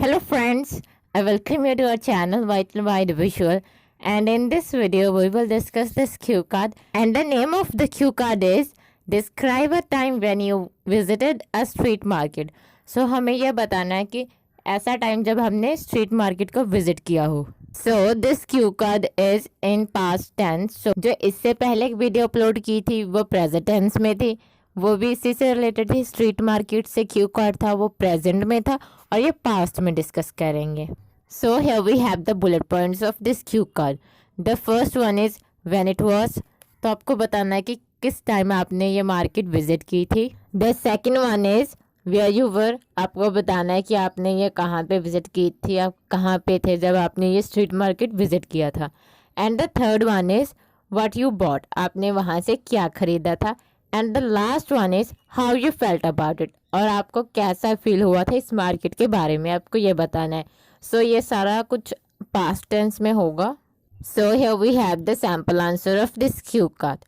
Hello friends, I welcome you to our channel Vital Wide Visual, and in this video we will discuss this cue card, and the name of the cue card is Describe a time when you visited a street market. So हमें यह बताना है कि ऐसा time जब हमने street market को visit किया हो. So this cue card is in past tense. So जो इससे पहले एक वीडियो अपलोड की थी वो प्रेजेंट टेंस में थी, वो भी इसी से रिलेटेड थी. स्ट्रीट मार्केट से क्यू कार्ड था वो प्रेजेंट में था और ये पास्ट में डिस्कस करेंगे. So here we have the bullet points of this cue card. The first one is when it was, तो आपको बताना है कि किस टाइम आपने ये मार्केट विजिट की थी. The second one is where you were, आपको बताना है कि आपने ये कहाँ पे विजिट की थी, आप कहाँ पे थे जब आपने ये स्ट्रीट मार्केट विजिट किया था. And the third one is what you bought, आपने वहाँ से क्या खरीदा था. And the last one is how you felt about it, और आपको कैसा फील हुआ था इस मार्केट के बारे में, आपको ये बताना है. सो ये सारा कुछ पास्ट टेंस में होगा. So here we have the sample answer of this cue card.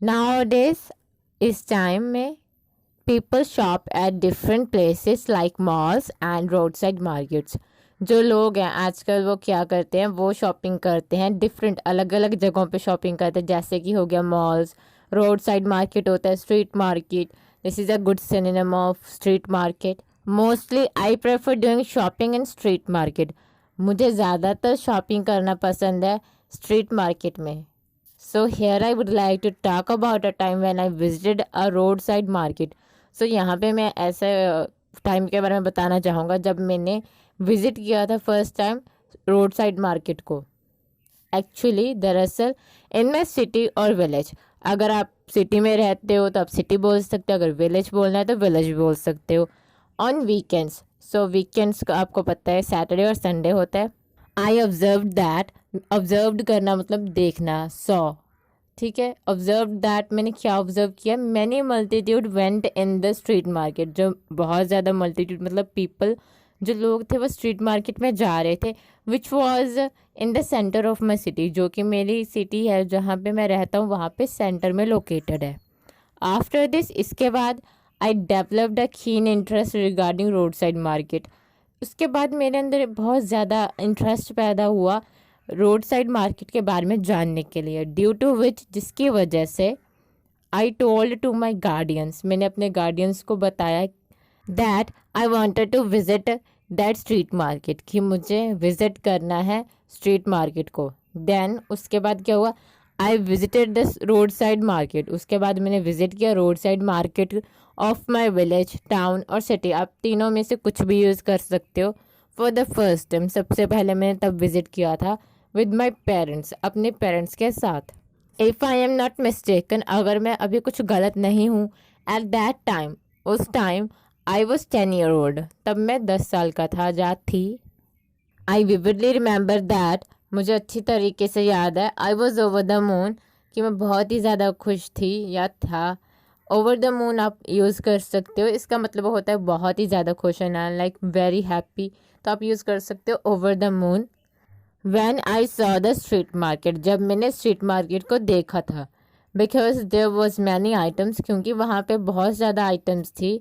Nowadays इस टाइम में people shop at different places like malls and roadside markets. जो लोग हैं आजकल वो क्या करते हैं, वो शॉपिंग करते हैं डिफरेंट अलग अलग जगहों पे शॉपिंग करते हैं, जैसे कि हो गया मॉल्स, रोड साइड मार्केट होता है, street market. This is a good synonym of street market. Mostly I prefer doing shopping in street market. मुझे ज़्यादातर शॉपिंग करना पसंद है स्ट्रीट मार्केट में. So here I would like to talk about a time when I visited a road side market. So यहाँ पे मैं ऐसे टाइम के बारे में बताना चाहूँगा जब मैंने विज़िट किया था first time road side market को. एक्चुअली दरअसल इन माई सिटी और विलेज, अगर आप सिटी में रहते हो तो आप सिटी बोल सकते हो, अगर विलेज बोलना है तो विलेज बोल सकते हो. ऑन वीकेंड्स, सो वीकेंड्स का आपको पता है सैटरडे और संडे होता है. आई ऑब्जर्व दैट, ऑब्जर्व करना मतलब देखना, सॉ, ठीक है. ऑब्जर्व दैट मैंने क्या ऑब्जर्व किया, many multitude went in the street market. जो बहुत ज़्यादा मल्टीट्यूड मतलब पीपल, जो लोग थे वो स्ट्रीट मार्केट में जा रहे थे. Which was in the centre of my city, जो कि मेरी सिटी है जहाँ पे मैं रहता हूँ वहाँ पे सेंटर में लोकेटेड है. आफ्टर दिस, इसके बाद I developed a keen interest regarding road side market. उसके बाद मेरे अंदर बहुत ज़्यादा इंटरेस्ट पैदा हुआ रोड साइड मार्केट के बारे में जानने के लिए. ड्यू टू विच, जिसकी वजह से I told to my guardians, मैंने अपने गार्डियंस को बताया that I wanted to visit that street market, कि मुझे विजिट करना है स्ट्रीट मार्केट को. देन उसके बाद क्या हुआ, I visited this road side market. उसके बाद मैंने विजिट किया road side market of my village, town और सिटी. आप तीनों में से कुछ भी यूज़ कर सकते हो. फॉर द फर्स्ट टाइम, सबसे पहले मैंने तब विजिट किया था विद माई पेरेंट्स, अपने पेरेंट्स के साथ. If I am not mistaken, अगर मैं अभी कुछ गलत नहीं हूँ, एट दैट टाइम, उस time I was 10 year old, तब मैं 10 साल का था या थी. आई विविडली रिमेंबर दैट, मुझे अच्छी तरीके से याद है, I was over the moon, कि मैं बहुत ही ज़्यादा खुश थी या था. ओवर द मून आप यूज़ कर सकते हो, इसका मतलब होता है बहुत ही ज़्यादा खुश होना, लाइक वेरी हैप्पी, तो आप यूज़ कर सकते हो over the moon. When I saw the street market, जब मैंने स्ट्रीट मार्केट को देखा था. Because there was many items, क्योंकि वहाँ पे बहुत ज़्यादा आइटम्स थी.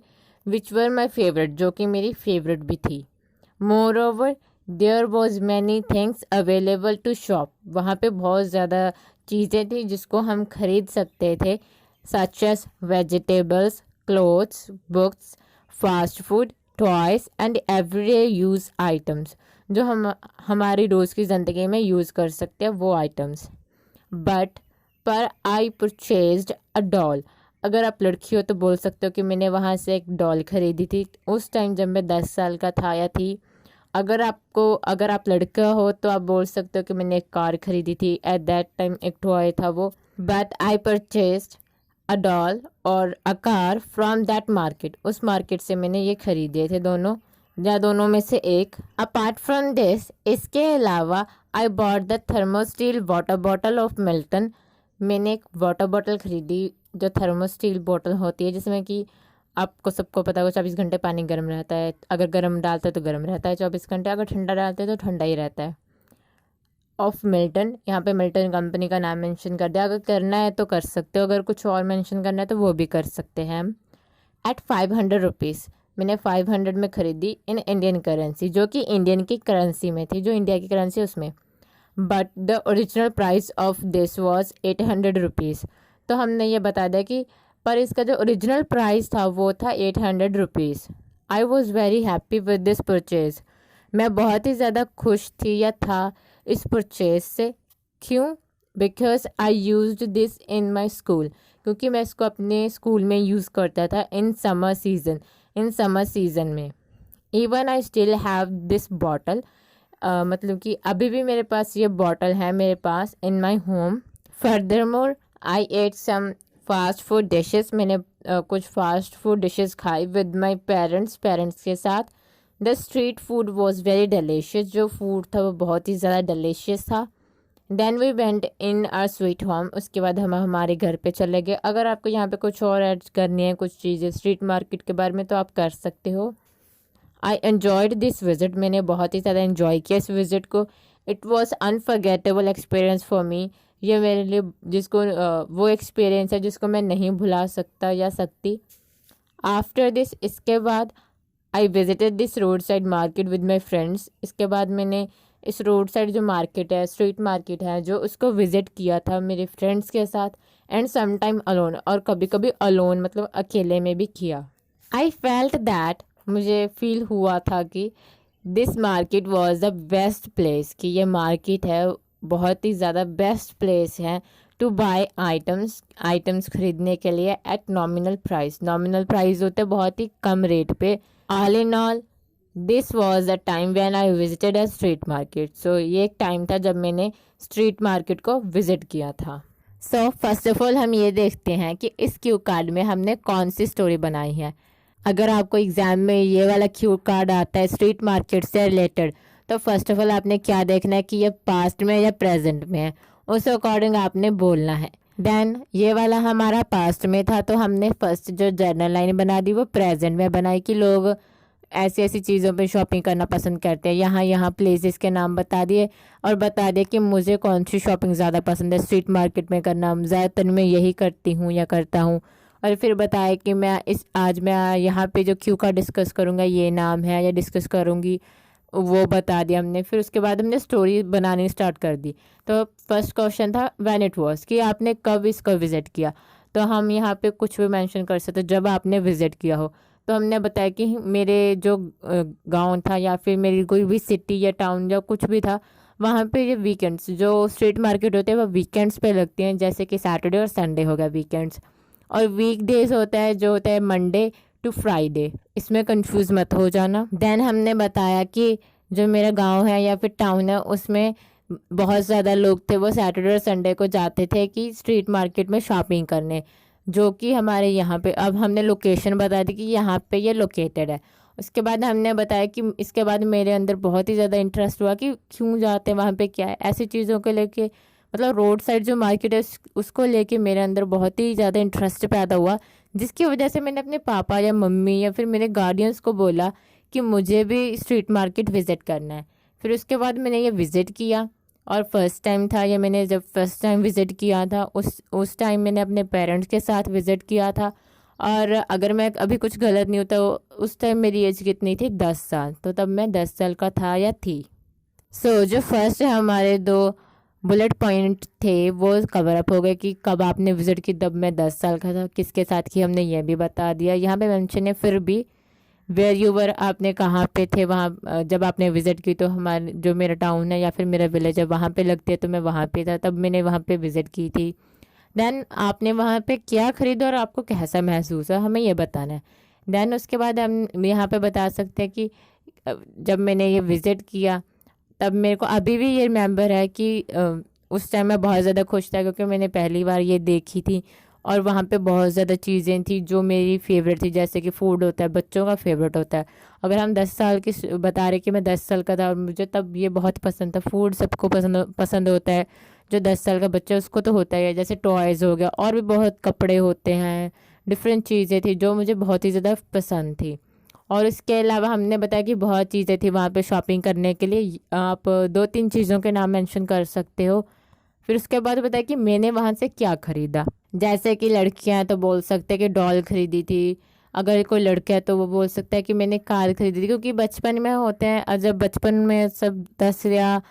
Which were my favorite, जो कि मेरी फेवरेट भी थी. Moreover, there was many things available to shop, वहाँ पे बहुत ज़्यादा चीज़ें थी जिसको हम खरीद सकते थे. Such as vegetables, clothes, books, fast food, toys and everyday use items, जो हम हमारी रोज़ की ज़िंदगी में यूज़ कर सकते हैं वो आइटम्स. बट पर आई परचेज्ड अ डॉल, अगर आप लड़की हो तो बोल सकते हो कि मैंने वहाँ से एक डॉल ख़रीदी थी उस टाइम जब मैं 10 साल का था या थी. अगर आप लड़का हो तो आप बोल सकते हो कि मैंने एक कार ख़रीदी थी, एट दैट टाइम एक टॉय था वो. But I purchased a doll और a car from that market, उस मार्केट से मैंने ये खरीदे थे दोनों या दोनों में से एक. अपार्ट फ्रॉम दिस, इसके अलावा I bought the Thermosteel water bottle of Milton, मैंने एक वाटर बॉटल खरीदी जो थर्मोस्टील बॉटल होती है, जिसमें कि आपको सबको पता होगा 24 घंटे पानी गर्म रहता है, अगर गर्म डालते हैं तो गर्म रहता है 24 घंटे, अगर ठंडा डालते हैं तो ठंडा ही रहता है. ऑफ मिल्टन, यहाँ पे मिल्टन कंपनी का नाम मेंशन कर दिया, अगर करना है तो कर सकते हो, अगर कुछ और मेंशन करना है तो वो भी कर सकते हैं हम. एट 500 रुपीज़, मैंने 500 में ख़रीदी इन इंडियन करेंसी, जो कि इंडियन की करेंसी में थी, जो इंडिया की करेंसी उसमें। But the original price of this was 800 rupees. तो हमने ये बता दिया कि पर इसका जो ओरिजिनल प्राइस था वो था 800 rupees. I was very happy with this purchase. मैं बहुत ही ज़्यादा खुश थी या था इस परचेज़ से। क्यों? Because I use this in my school, क्योंकि मैं इसको अपने स्कूल में यूज़ करता था इन समर सीज़न में। Even I still have this bottle, मतलब कि अभी भी मेरे पास ये बॉटल है मेरे पास in my home. Further more I ate some fast food dishes. मैंने कुछ फास्ट फूड डिशेस खाई विद माई पेरेंट्स के साथ। The street food was very delicious. जो फूड था वो बहुत ही ज़्यादा डिलीशियस था। Then we went in our sweet home. उसके बाद हम हमारे घर पे चले गए। अगर आपको यहाँ पे कुछ और ऐड करनी है, कुछ चीज़ें स्ट्रीट मार्केट के बारे में, तो आप कर सकते हो। I enjoyed this visit. मैंने बहुत ही ज़्यादा इन्जॉय किया इस विज़िट को। It was unforgettable experience for me. ये मेरे लिए जिसको वो एक्सपीरियंस है जिसको मैं नहीं भुला सकता या सकती। आफ्टर दिस, इसके बाद I visited this road side market with my friends. इसके बाद मैंने इस रोड साइड जो मार्केट है, स्ट्रीट मार्केट है, जो उसको विज़िट किया था मेरे फ्रेंड्स के साथ। एंड सम टाइम अलोन, और कभी कभी अलोन मतलब अकेले में भी किया। आई फेल्ट दैट, मुझे फील हुआ था कि this market was the best place, कि ये मार्केट है बहुत ही ज़्यादा बेस्ट प्लेस है टू बाय आइटम्स खरीदने के लिए एट नॉमिनल प्राइस होते बहुत ही कम रेट पे। All in all this was the time when I visited a street market. So ये एक टाइम था जब मैंने स्ट्रीट मार्केट को विजिट किया था। सो फर्स्ट ऑफ ऑल हम ये देखते हैं कि इस क्यू कार्ड में हमने कौन सी स्टोरी बनाई है। अगर आपको एग्ज़ाम में ये वाला क्यू कार्ड आता है स्ट्रीट मार्केट से रिलेटेड, तो फर्स्ट ऑफ ऑल आपने क्या देखना है कि ये पास्ट में या प्रेजेंट में है, उस अकॉर्डिंग आपने बोलना है। देन ये वाला हमारा पास्ट में था, तो हमने फर्स्ट जो जर्नल लाइन बना दी वो प्रेजेंट में बनाई कि लोग ऐसी ऐसी चीज़ों पे शॉपिंग करना पसंद करते हैं। यहाँ यहाँ प्लेसेस के नाम बता दिए और बता दिए कि मुझे कौन सी शॉपिंग ज़्यादा पसंद है स्ट्रीट मार्केट में करना, ज़्यादातर मैं यही करती हूँ या करता हूँ। और फिर बताया कि आज मैं यहाँ पे जो क्यू का डिस्कस करूँगा ये नाम है या डिस्कस करूँगी, वो बता दिया हमने। फिर उसके बाद हमने स्टोरी बनानी स्टार्ट कर दी। तो फर्स्ट क्वेश्चन था व्हेन इट वाज, कि आपने कब इसको विज़िट किया। तो हम यहाँ पे कुछ भी मेंशन कर सकते जब आपने विज़िट किया हो। तो हमने बताया कि मेरे जो गांव था या फिर मेरी कोई भी सिटी या टाउन या कुछ भी था, वहाँ पे ये वीकेंड्स जो स्ट्रीट मार्केट होते हैं वो वीकेंड्स पे लगते हैं, जैसे कि सैटरडे और संडे हो गया वीकेंड्स। और वीक डेज होता है जो होता है मंडे टू फ्राइडे, इसमें कंफ्यूज मत हो जाना। देन हमने बताया कि जो मेरा गांव है या फिर टाउन है उसमें बहुत ज़्यादा लोग थे, वो सैटरडे और संडे को जाते थे कि स्ट्रीट मार्केट में शॉपिंग करने, जो कि हमारे यहाँ पे, अब हमने लोकेशन बता दी कि यहाँ पे ये लोकेटेड है। उसके बाद हमने बताया कि इसके बाद मेरे अंदर बहुत ही ज़्यादा इंटरेस्ट हुआ कि क्यों जाते हैं वहाँ पे, क्या है, ऐसी चीज़ों को लेके, मतलब रोड साइड जो मार्केट है उसको लेके मेरे अंदर बहुत ही ज़्यादा इंटरेस्ट पैदा हुआ, जिसकी वजह से मैंने अपने पापा या मम्मी या फिर मेरे गार्डियंस को बोला कि मुझे भी स्ट्रीट मार्केट विज़िट करना है। फिर उसके बाद मैंने ये विज़िट किया और फर्स्ट टाइम था ये, मैंने जब फर्स्ट टाइम विज़िट किया था उस टाइम मैंने अपने पेरेंट्स के साथ विज़िट किया था। और अगर मैं अभी कुछ गलत नहीं होता, उस टाइम मेरी एज कितनी थी, 10 साल, तो तब मैं 10 साल का था या थी। सो जो फर्स्ट हमारे 2 बुलेट पॉइंट थे वो कवर अप हो गए कि कब आपने विज़िट की, तब मैं 10 साल का था, किसके साथ की हमने ये भी बता दिया। यहाँ पे मेंशन है फिर भी वेयर यू वर, आपने कहाँ पे थे वहाँ जब आपने विज़िट की। तो हमारे जो मेरा टाउन है या फिर मेरा विलेज है वहाँ पे लगते हैं, तो मैं वहाँ पे था, तब मैंने वहाँ पे विज़िट की थी। देन आपने वहाँ पे क्या खरीदा और आपको कैसा महसूस है, हमें ये बताना है। देन उसके बाद हम यहाँ पे बता सकते हैं कि जब मैंने ये विज़िट किया तब मेरे को अभी भी ये रिमेंबर है कि उस टाइम मैं बहुत ज़्यादा खुश था क्योंकि मैंने पहली बार ये देखी थी और वहाँ पे बहुत ज़्यादा चीज़ें थी जो मेरी फेवरेट थी, जैसे कि फूड होता है बच्चों का फेवरेट होता है। अगर हम 10 साल की बता रहे कि मैं 10 साल का था और मुझे तब ये बहुत पसंद था, फूड सबको पसंद होता है, जो 10 साल का बच्चा उसको तो होता ही है, जैसे टॉयज़ हो गया और भी बहुत कपड़े होते हैं, डिफरेंट चीज़ें थी जो मुझे बहुत ही ज़्यादा पसंद थी। और इसके अलावा हमने बताया कि बहुत चीज़ें थी वहाँ पे शॉपिंग करने के लिए, आप 2-3 चीज़ों के नाम मेंशन कर सकते हो। फिर उसके बाद बताया कि मैंने वहाँ से क्या ख़रीदा, जैसे कि लड़कियाँ तो बोल सकते कि डॉल ख़रीदी थी, अगर कोई लड़का है तो वो बोल सकता है कि मैंने कार खरीदी थी, क्योंकि बचपन में होते हैं, और जब बचपन में सब 10 या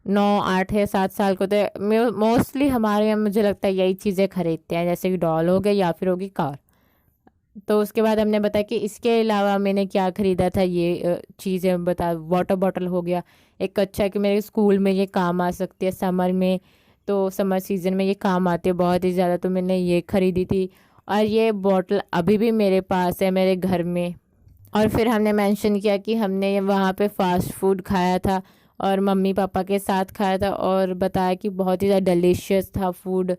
9 8 या 7 साल को होते हैं, मोस्टली हमारे यहाँ मुझे लगता है यही चीज़ें खरीदते हैं, जैसे कि डॉल हो गया या फिर होगी कार। तो उसके बाद हमने बताया कि इसके अलावा मैंने क्या ख़रीदा था, ये चीज़ें बता। वाटर बॉटल हो गया, एक अच्छा है कि मेरे स्कूल में ये काम आ सकती है समर में, तो समर सीज़न में ये काम आती है बहुत ही ज़्यादा, तो मैंने ये ख़रीदी थी। और ये बॉटल अभी भी मेरे पास है मेरे घर में। और फिर हमने मेंशन किया कि हमने वहाँ पे फास्ट फूड खाया था और मम्मी पापा के साथ खाया था, और बताया कि बहुत ही ज़्यादा डिलीशियस था फूड।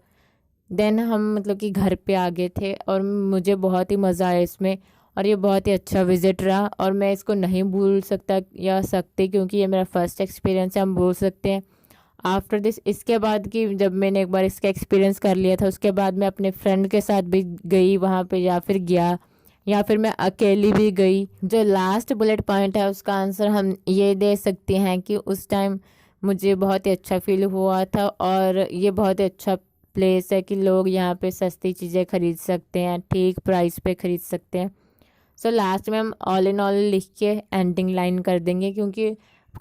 देन हम मतलब कि घर पे आ गए थे और मुझे बहुत ही मज़ा आया इसमें, और ये बहुत ही अच्छा विज़िट रहा, और मैं इसको नहीं भूल सकता या सकती, क्योंकि ये मेरा फर्स्ट एक्सपीरियंस है, हम बोल सकते हैं। आफ्टर दिस, इसके बाद कि जब मैंने एक बार इसका एक्सपीरियंस कर लिया था, उसके बाद मैं अपने फ्रेंड के साथ भी गई वहाँ पे, या फिर गया, या फिर मैं अकेली भी गई। जो लास्ट बुलेट पॉइंट है उसका आंसर हम ये दे सकते हैं कि उस टाइम मुझे बहुत ही अच्छा फील हुआ था, और ये बहुत ही अच्छा प्लेस है कि लोग यहाँ पे सस्ती चीज़ें खरीद सकते हैं, ठीक प्राइस पे खरीद सकते हैं। सो लास्ट में हम ऑल इन ऑल लिख के एंडिंग लाइन कर देंगे, क्योंकि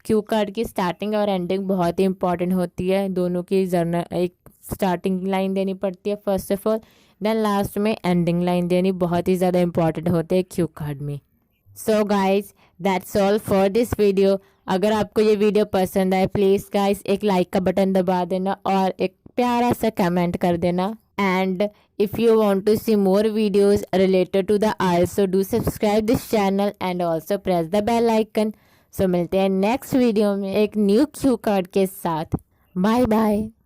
क्यू कार्ड की स्टार्टिंग और एंडिंग बहुत ही इंपॉर्टेंट होती है, दोनों की जर्नल। एक स्टार्टिंग लाइन देनी पड़ती है first of all, then last में एंडिंग लाइन देनी बहुत ही ज़्यादा इंपॉर्टेंट होते हैं क्यू कार्ड में। So guys, that's all for this video. अगर आपको ये वीडियो पसंद आए, प्लीज़ गाइज एक लाइक का बटन दबा देना और एक प्यारा सा कमेंट कर देना। And if you want to see more videos related to the IELTS, so do subscribe this channel and also press the bell icon। so मिलते हैं नेक्स्ट वीडियो में एक न्यू क्यू कार्ड के साथ। Bye bye.